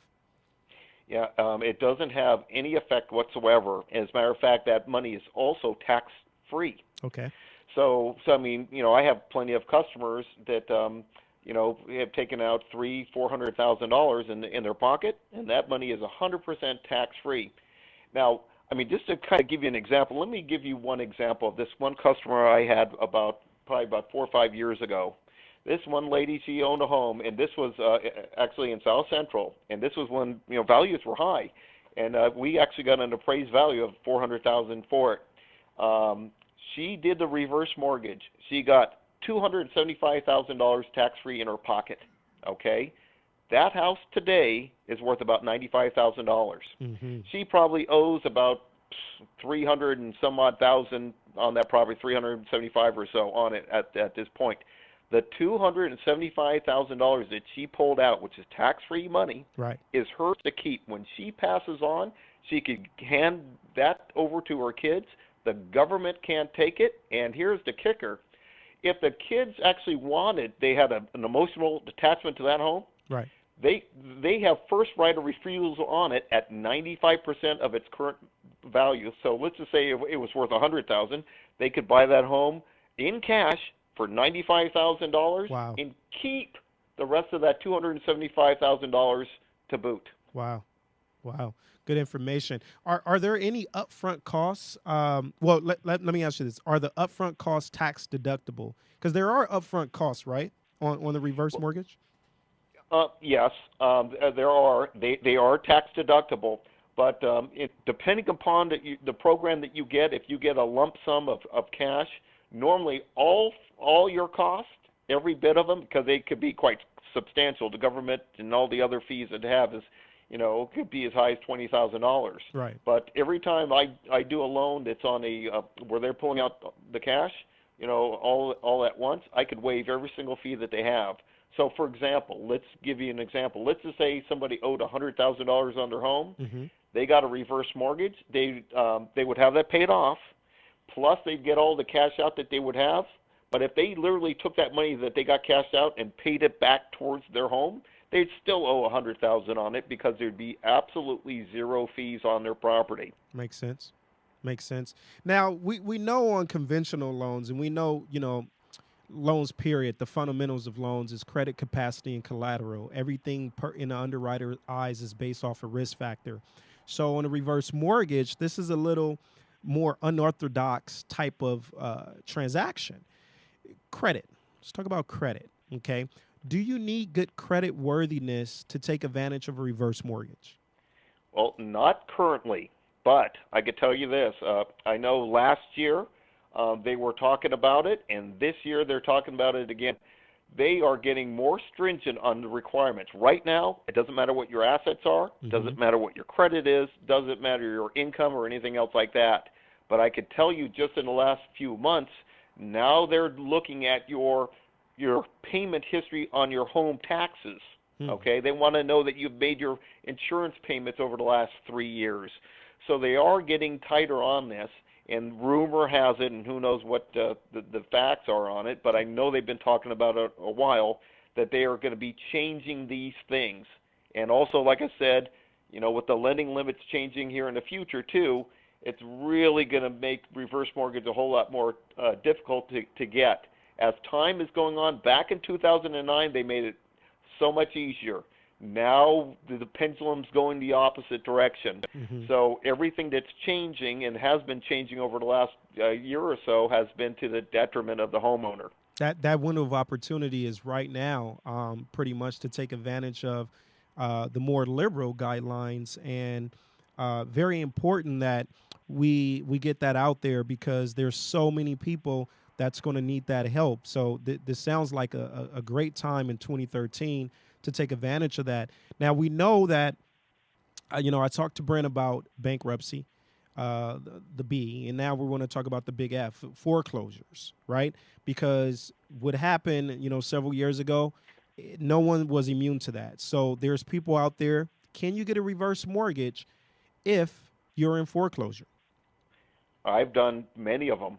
Yeah, it doesn't have any effect whatsoever. As a matter of fact, that money is also tax-free. Okay. So I mean, I have plenty of customers that, have taken out $300,000-$400,000 in their pocket, and that money is 100% tax-free. Now, I mean, just to kind of give you an example, let me give you one example of this one customer I had probably about 4 or 5 years ago. This one lady, she owned a home, and this was actually in South Central, and this was when values were high, and we actually got an appraised value of $400,000 for it. She did the reverse mortgage. She got $275,000 tax-free in her pocket. Okay, that house today is worth about $95,000. Mm-hmm. She probably owes about 300 and some odd thousand on that property, 375 or so on it at this point. The $275,000 that she pulled out, which is tax-free money, right, is hers to keep. When she passes on, she could hand that over to her kids. The government can't take it, and here's the kicker. If the kids actually wanted, they had an emotional attachment to that home, right, they have first right of refusal on it at 95% of its current value. So let's just say it was worth $100,000, they could buy that home in cash for $95,000, wow, and keep the rest of that $275,000 to boot. Wow. Good information. Are there any upfront costs? Let me ask you this. Are the upfront costs tax deductible? Because there are upfront costs, right, on the reverse mortgage? Yes, there are. They are tax deductible, but depending upon the program that you get, if you get a lump sum of cash, normally all your costs, every bit of them, because they could be quite substantial. The government and all the other fees that have is, could be as high as $20,000. Right. But every time I do a loan that's on where they're pulling out the cash, all at once, I could waive every single fee that they have. So, for example, let's give you an example. Let's just say somebody owed $100,000 on their home. Mm-hmm. They got a reverse mortgage. They would have that paid off, plus they'd get all the cash out that they would have. But if they literally took that money that they got cashed out and paid it back towards their home, they'd still owe $100,000 on it because there'd be absolutely zero fees on their property. Makes sense. Makes sense. Now, we know on conventional loans, and we know, loans, period, the fundamentals of loans is credit capacity and collateral. Everything in the underwriter's eyes is based off a risk factor. So on a reverse mortgage, this is a little more unorthodox type of transaction. Credit. Let's talk about credit, okay? Do you need good credit worthiness to take advantage of a reverse mortgage? Well, not currently, but I could tell you this. I know last year they were talking about it, and this year they're talking about it again. They are getting more stringent on the requirements. Right now, it doesn't matter what your assets are, doesn't matter what your credit is, doesn't matter your income or anything else like that. But I could tell you just in the last few months, now they're looking at your payment history on your home taxes. Okay, they want to know that you've made your insurance payments over the last 3 years. So they are getting tighter on this, and rumor has it, and who knows what the facts are on it, but I know they've been talking about it a while, that they are going to be changing these things. And also, like I said, with the lending limits changing here in the future too, it's really going to make reverse mortgage a whole lot more difficult to get. As time is going on, back in 2009, they made it so much easier. Now the pendulum's going the opposite direction. So everything that's changing and has been changing over the last year or so has been to the detriment of the homeowner. That window of opportunity is right now, pretty much to take advantage of the more liberal guidelines, and very important that we get that out there, because there's so many people that's going to need that help. So this sounds like a great time in 2013 to take advantage of that. Now, we know that, I talked to Brent about bankruptcy, the B, and now we're going to talk about the big F, foreclosures, right? Because what happened, several years ago, no one was immune to that. So there's people out there. Can you get a reverse mortgage if you're in foreclosure? I've done many of them.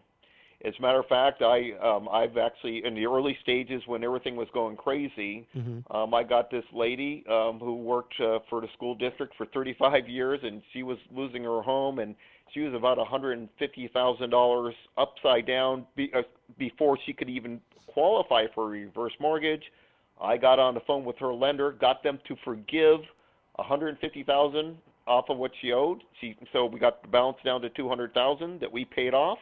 As a matter of fact, I've actually, in the early stages when everything was going crazy, I got this lady who worked for the school district for 35 years, and she was losing her home, and she was about $150,000 upside down before she could even qualify for a reverse mortgage. I got on the phone with her lender, got them to forgive $150,000 off of what she owed. So we got the balance down to $200,000 that we paid off.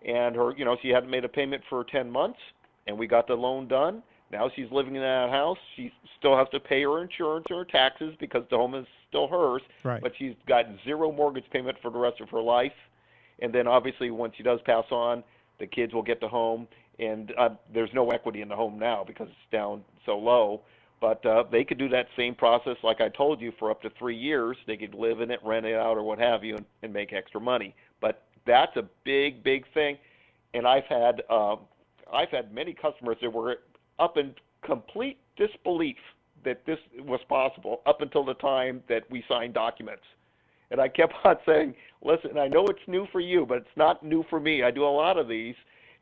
And her, she hadn't made a payment for 10 months, and we got the loan done. Now she's living in that house. She still has to pay her insurance or her taxes because the home is still hers. Right. But she's got zero mortgage payment for the rest of her life. And then obviously once she does pass on, the kids will get the home. And there's no equity in the home now because it's down so low. But they could do that same process, like I told you, for up to 3 years. They could live in it, rent it out, or what have you, and make extra money. But that's a big, big thing. And I've had many customers that were up in complete disbelief that this was possible up until the time that we signed documents. And I kept on saying, listen, I know it's new for you, but it's not new for me. I do a lot of these.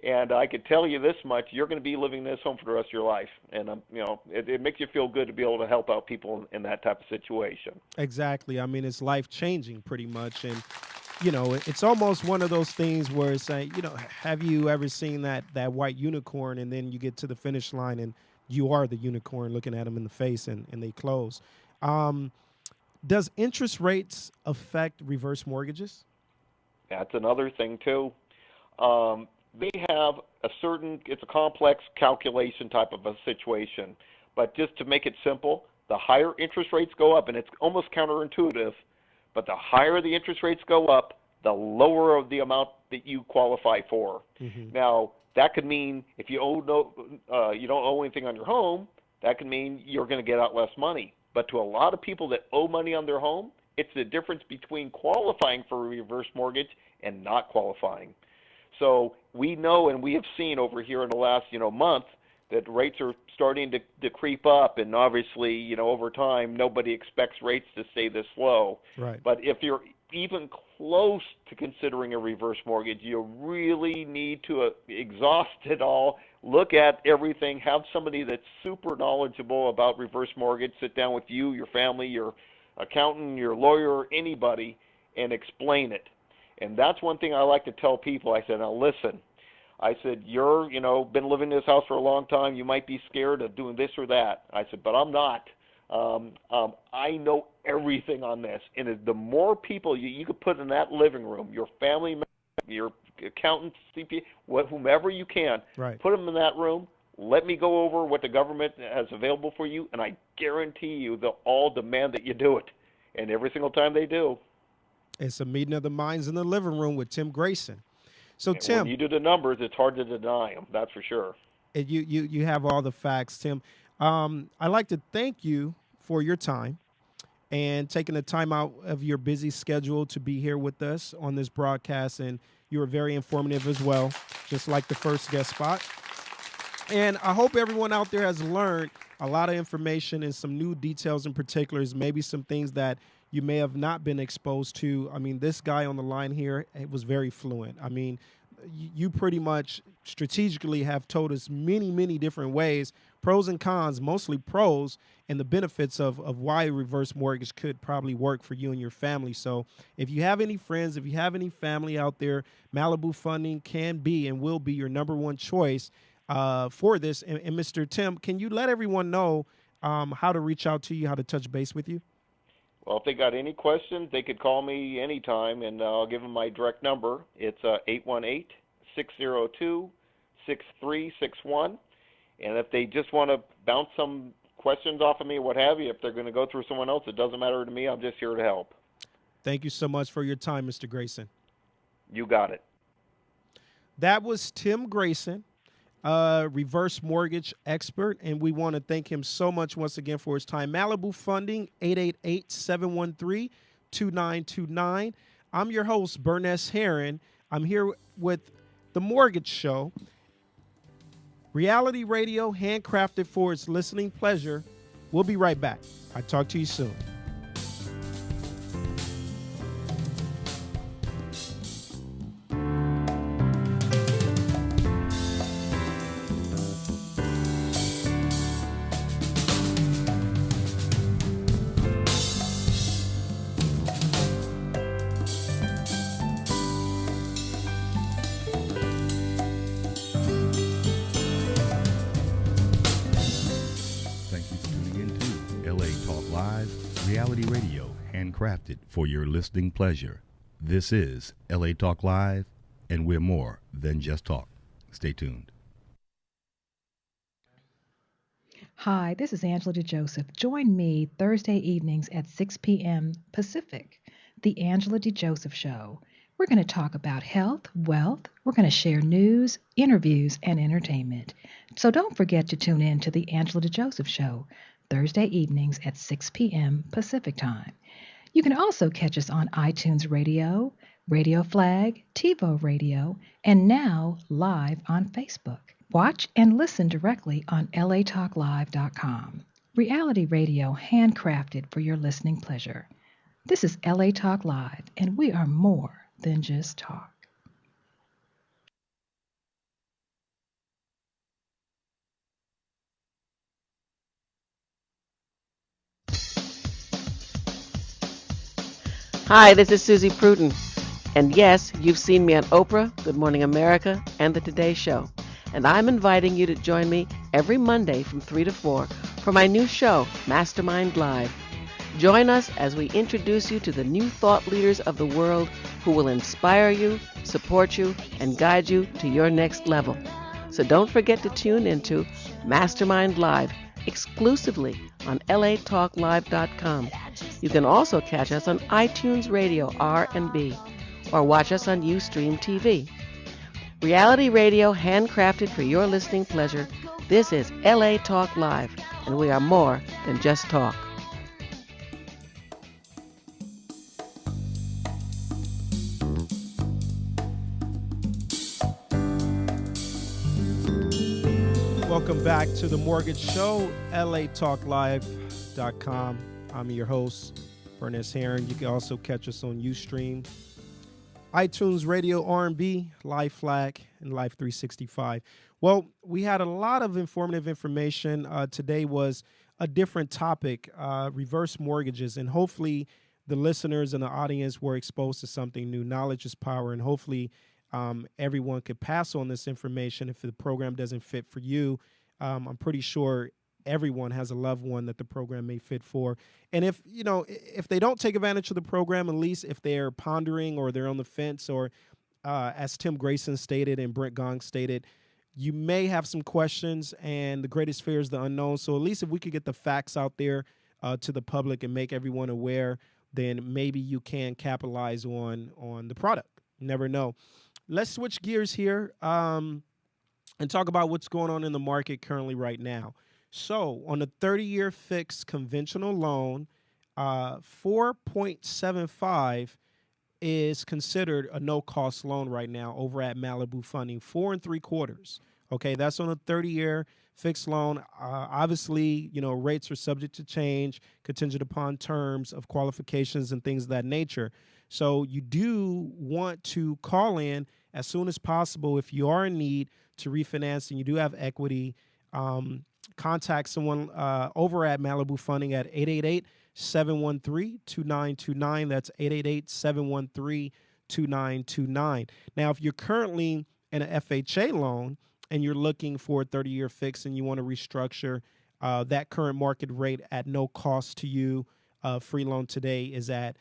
And I could tell you this much: you're going to be living in this home for the rest of your life, and it makes you feel good to be able to help out people in that type of situation. Exactly. I mean, it's life changing, pretty much, and it's almost one of those things where it's like, have you ever seen that white unicorn, and then you get to the finish line, and you are the unicorn looking at them in the face, and they close. Does interest rates affect reverse mortgages? That's another thing too. They have it's a complex calculation type of a situation. But just to make it simple, the higher interest rates go up, and it's almost counterintuitive, but the higher the interest rates go up, the lower of the amount that you qualify for. Now, that could mean if you don't owe anything on your home, that could mean you're going to get out less money. But to a lot of people that owe money on their home, it's the difference between qualifying for a reverse mortgage and not qualifying. So we know, and we have seen over here in the last month, that rates are starting to creep up, and obviously over time nobody expects rates to stay this low. Right. But if you're even close to considering a reverse mortgage, you really need to exhaust it all, look at everything, have somebody that's super knowledgeable about reverse mortgage, sit down with you, your family, your accountant, your lawyer, anybody, and explain it. And that's one thing I like to tell people. I said, now listen, I said, you're, been living in this house for a long time. You might be scared of doing this or that. I said, but I'm not. I know everything on this. And the more people you could put in that living room, your family member, your accountant, CPA, whomever you can, right, put them in that room. Let me go over what the government has available for you, and I guarantee you they'll all demand that you do it. And every single time they do. It's a meeting of the minds in the living room with Tim Grayson. So, Tim, when you do the numbers, it's hard to deny them. That's for sure. And you have all the facts, Tim. I'd like to thank you for your time and taking the time out of your busy schedule to be here with us on this broadcast. And you were very informative as well, just like the first guest spot. And I hope everyone out there has learned a lot of information and some new details in particulars, maybe some things that you may have not been exposed to. I mean, this guy on the line here, it was very fluent. I mean, you pretty much strategically have told us many, many different ways, pros and cons, mostly pros, and the benefits of why a reverse mortgage could probably work for you and your family. So if you have any friends, if you have any family out there, Malibu Funding can be and will be your number one choice for this. And Mr. Tim, can you let everyone know how to reach out to you, how to touch base with you? Well, if they got any questions, they could call me anytime, and I'll give them my direct number. It's 818-602-6361. And if they just want to bounce some questions off of me, what have you, if they're going to go through someone else, it doesn't matter to me. I'm just here to help. Thank you so much for your time, Mr. Grayson. You got it. That was Tim Grayson, reverse mortgage expert, and we want to thank him so much once again for his time. Malibu Funding, 888-713-2929. I'm your host, Burness Herron. I'm here with The Mortgage Show, reality radio handcrafted for its listening pleasure. We'll be right back. I'll talk to you soon. Reality radio, handcrafted for your listening pleasure. This is LA Talk Live, and we're more than just talk. Stay tuned. Hi, this is Angela DeJoseph. Join me Thursday evenings at 6 p.m. Pacific, The Angela DeJoseph Show. We're going to talk about health, wealth. We're going to share news, interviews, and entertainment. So don't forget to tune in to The Angela DeJoseph Show, Thursday evenings at 6 p.m. Pacific Time. You can also catch us on iTunes Radio, Radio Flag, TiVo Radio, and now live on Facebook. Watch and listen directly on latalklive.com. Reality radio handcrafted for your listening pleasure. This is LA Talk Live, and we are more than just talk. Hi, this is Susie Pruden. And yes, you've seen me on Oprah, Good Morning America, and The Today Show. And I'm inviting you to join me every Monday from 3 to 4 for my new show, Mastermind Live. Join us as we introduce you to the new thought leaders of the world who will inspire you, support you, and guide you to your next level. So don't forget to tune into Mastermind Live exclusively on latalklive.com. You can also catch us on iTunes Radio R&B or watch us on Ustream TV. Reality radio handcrafted for your listening pleasure. This is LA Talk Live, and we are more than just talk. Welcome back to The Mortgage Show, latalklive.com. I'm your host, Burness Heron. You can also catch us on Ustream, iTunes Radio R&B, Live Flag, and Live 365. Well, we had a lot of informative information. Today was a different topic, reverse mortgages, and hopefully the listeners and the audience were exposed to something new. Knowledge is power, and hopefully everyone could pass on this information. If the program doesn't fit for you, I'm pretty sure everyone has a loved one that the program may fit for. And if they don't take advantage of the program, at least if they're pondering or they're on the fence, or as Tim Grayson stated and Brent Gong stated, you may have some questions, and the greatest fear is the unknown. So at least if we could get the facts out there to the public and make everyone aware, then maybe you can capitalize on the product. You never know. Let's switch gears here and talk about what's going on in the market currently right now. So on a 30-year fixed conventional loan, 4.75 is considered a no-cost loan right now over at Malibu Funding, 4 3/4. Okay, that's on a 30-year fixed loan. Obviously, rates are subject to change, contingent upon terms of qualifications and things of that nature. So you do want to call in as soon as possible if you are in need to refinance and you do have equity. Contact someone over at Malibu Funding at 888-713-2929. That's 888-713-2929. Now, if you're currently in an FHA loan and you're looking for a 30-year fix and you want to restructure, that current market rate at no cost to you, free loan today is at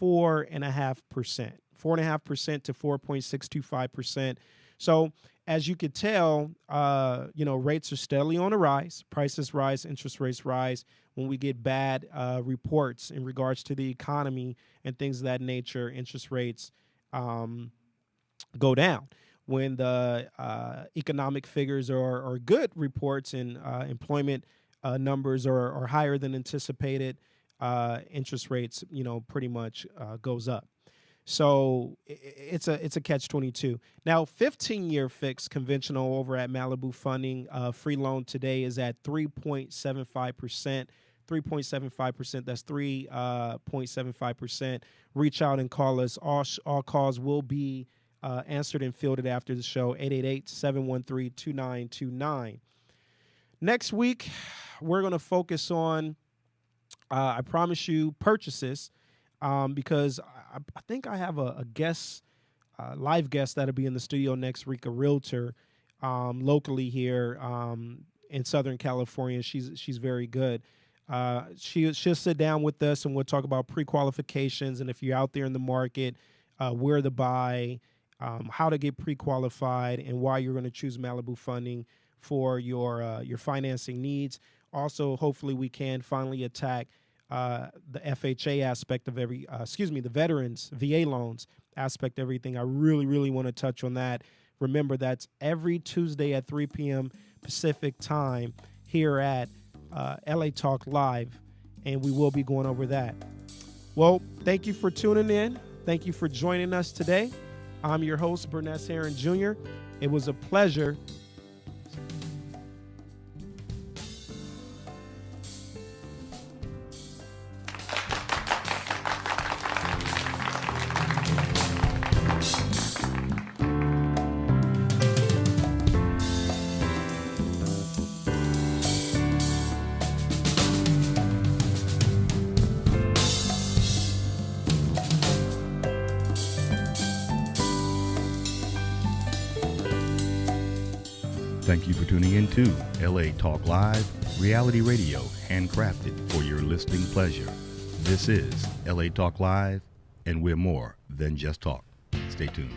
4.5%. 4.5% to 4.625%. So as you could tell, rates are steadily on the rise. Prices rise, interest rates rise. When we get bad reports in regards to the economy and things of that nature, interest rates go down. When the economic figures are good reports and employment numbers are higher than anticipated, interest rates, pretty much goes up. So it's a catch-22. Now, 15-year fixed conventional over at Malibu Funding, free loan today is at 3.75%. 3.75%. That's 3.75%. Reach out and call us. All calls will be answered and fielded after the show. 888-713-2929. Next week, we're going to focus on, I promise you, purchases. Because I think I have a guest, live guest that'll be in the studio next week, a realtor locally here in Southern California. She's very good. She'll sit down with us and we'll talk about pre-qualifications and if you're out there in the market, where to buy, how to get pre-qualified, and why you're going to choose Malibu Funding for your financing needs. Also, hopefully we can finally attack the FHA aspect of the veterans VA loans aspect of everything. I really, really want to touch on that. Remember, that's every Tuesday at 3 p.m. Pacific time here at LA Talk Live, and we will be going over that. Well, thank you for tuning in. Thank you for joining us today. I'm your host, Burness Heron Jr. It was a pleasure. Thank you for tuning in to LA Talk Live, reality radio handcrafted for your listening pleasure. This is LA Talk Live, and we're more than just talk. Stay tuned.